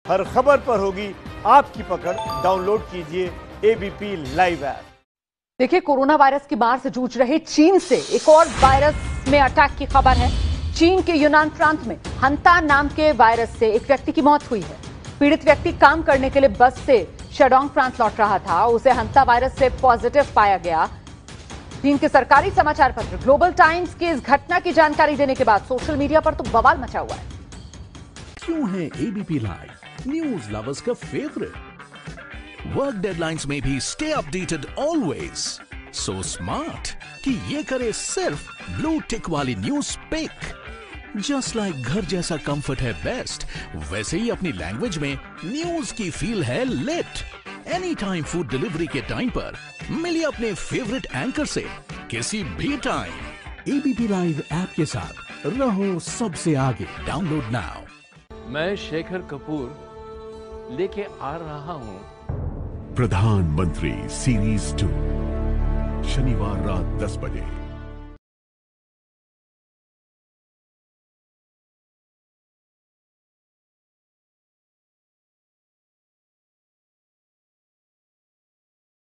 हर खबर पर होगी आपकी पकड़। डाउनलोड कीजिए एबीपी लाइव ऐप। देखिए, कोरोना वायरस की मार से जूझ रहे चीन से एक और वायरस में अटैक की खबर है। चीन के यूनान प्रांत में हंता नाम के वायरस से एक व्यक्ति की मौत हुई है। पीड़ित व्यक्ति काम करने के लिए बस से शेडोंग प्रांत लौट रहा था। उसे हंता वायरस से पॉजिटिव पाया गया। चीन के सरकारी समाचार पत्र ग्लोबल टाइम्स की इस घटना की जानकारी देने के बाद सोशल मीडिया पर तो बवाल मचा हुआ है। क्यों है एबीपी लाइव न्यूज लवर्स का फेवरेट? वर्क डेडलाइंस में भी stay updated always. So smart कि ये करे सिर्फ ब्लू टिक वाली न्यूज पिक। जस्ट लाइक घर जैसा कंफर्ट है बेस्ट, वैसे ही अपनी लैंग्वेज में न्यूज की फील है lit. Any time food delivery के टाइम पर मिलिए अपने फेवरेट एंकर से किसी भी टाइम। एबीपी लाइव ऐप के साथ रहो सबसे आगे। Download now. मैं शेखर कपूर लेके आ रहा हूं प्रधानमंत्री सीरीज 2 शनिवार रात 10 बजे।